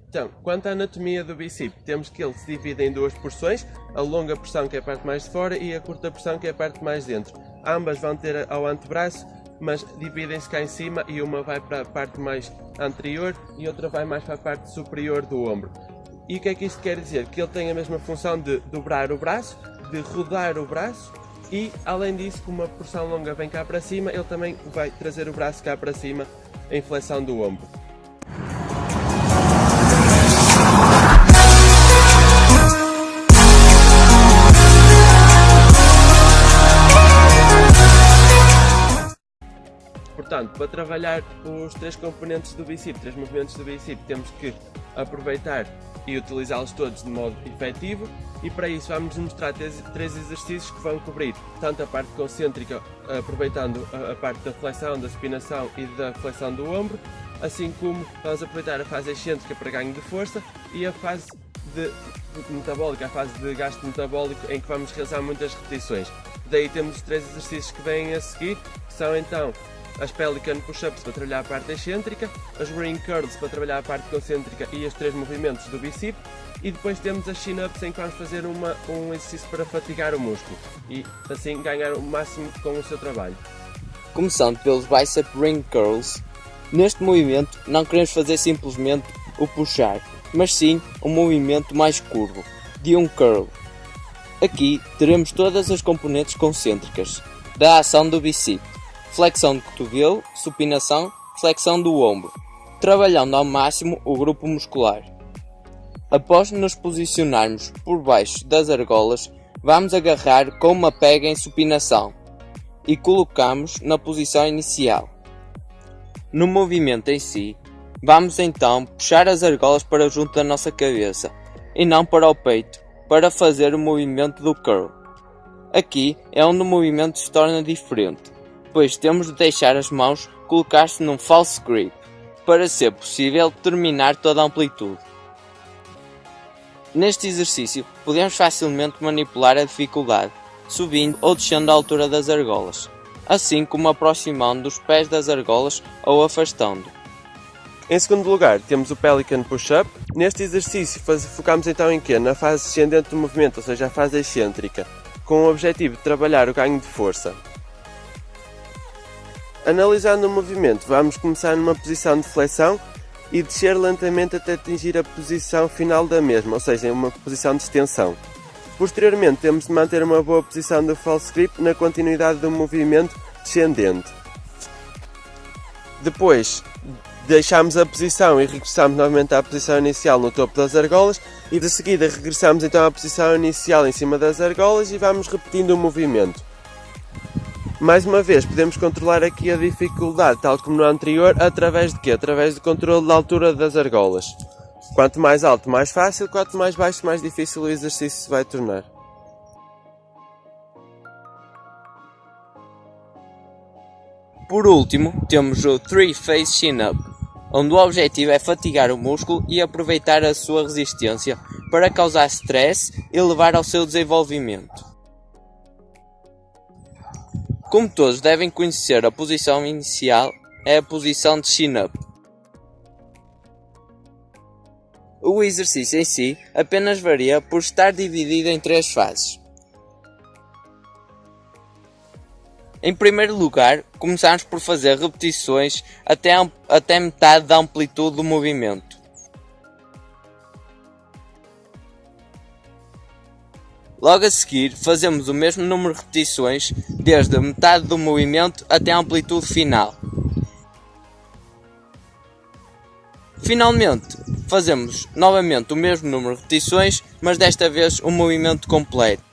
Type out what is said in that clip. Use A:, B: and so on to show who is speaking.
A: Então, quanto à anatomia do bíceps, temos que ele se divide em duas porções, a longa porção que é a parte mais de fora e a curta porção que é a parte mais de dentro. Ambas vão ter ao antebraço, mas dividem-se cá em cima e uma vai para a parte mais anterior e outra vai mais para a parte superior do ombro. E o que é que isto quer dizer? Que ele tem a mesma função de dobrar o braço, de rodar o braço e, além disso, como a porção longa vem cá para cima, ele também vai trazer o braço cá para cima em flexão do ombro. Portanto, para trabalhar os três componentes do bíceps, três movimentos do bíceps, temos que aproveitar e utilizá-los todos de modo efetivo e para isso vamos mostrar três exercícios que vão cobrir tanto a parte concêntrica, aproveitando a parte da flexão, da supinação e da flexão do ombro, assim como vamos aproveitar a fase excêntrica para ganho de força e a fase metabólica, a fase de gasto metabólico em que vamos realizar muitas repetições. Daí temos os três exercícios que vêm a seguir, que são então as Pelican Push-Ups para trabalhar a parte excêntrica, as Ring Curls para trabalhar a parte concêntrica e os três movimentos do bíceps, e depois temos as Chin-Ups em que vamos fazer um exercício para fatigar o músculo e assim ganhar o máximo com o seu trabalho.
B: Começando pelos Bicep Ring Curls, neste movimento não queremos fazer simplesmente o puxar, mas sim um movimento mais curvo, de um curl. Aqui teremos todas as componentes concêntricas da ação do bíceps. Flexão do cotovelo, supinação, flexão do ombro, trabalhando ao máximo o grupo muscular. Após nos posicionarmos por baixo das argolas, vamos agarrar com uma pega em supinação e colocamos na posição inicial. No movimento em si, vamos então puxar as argolas para junto da nossa cabeça e não para o peito, para fazer o movimento do curl. Aqui é onde o movimento se torna diferente, pois temos de deixar as mãos colocar-se num false grip, para ser possível terminar toda a amplitude. Neste exercício, podemos facilmente manipular a dificuldade, subindo ou descendo a altura das argolas, assim como aproximando os pés das argolas ou afastando.
A: Em segundo lugar, temos o Pelican Push-Up. Neste exercício focamos então em quê? Na fase descendente do movimento, ou seja, a fase excêntrica, com o objetivo de trabalhar o ganho de força. Analisando o movimento, vamos começar numa posição de flexão e descer lentamente até atingir a posição final da mesma, ou seja, em uma posição de extensão. Posteriormente, temos de manter uma boa posição do false grip na continuidade do movimento descendente. Depois, deixamos a posição e regressamos novamente à posição inicial no topo das argolas e de seguida regressamos então à posição inicial em cima das argolas e vamos repetindo o movimento. Mais uma vez, podemos controlar aqui a dificuldade, tal como no anterior, através de quê? Através do controle da altura das argolas. Quanto mais alto, mais fácil, quanto mais baixo, mais difícil o exercício se vai tornar.
B: Por último, temos o Three-Phase Chin-Up, onde o objetivo é fatigar o músculo e aproveitar a sua resistência para causar stress e levar ao seu desenvolvimento. Como todos devem conhecer, a posição inicial é a posição de chin-up. O exercício em si apenas varia por estar dividido em três fases. Em primeiro lugar, começamos por fazer repetições até metade da amplitude do movimento. Logo a seguir, fazemos o mesmo número de repetições, desde a metade do movimento até a amplitude final. Finalmente, fazemos novamente o mesmo número de repetições, mas desta vez um movimento completo.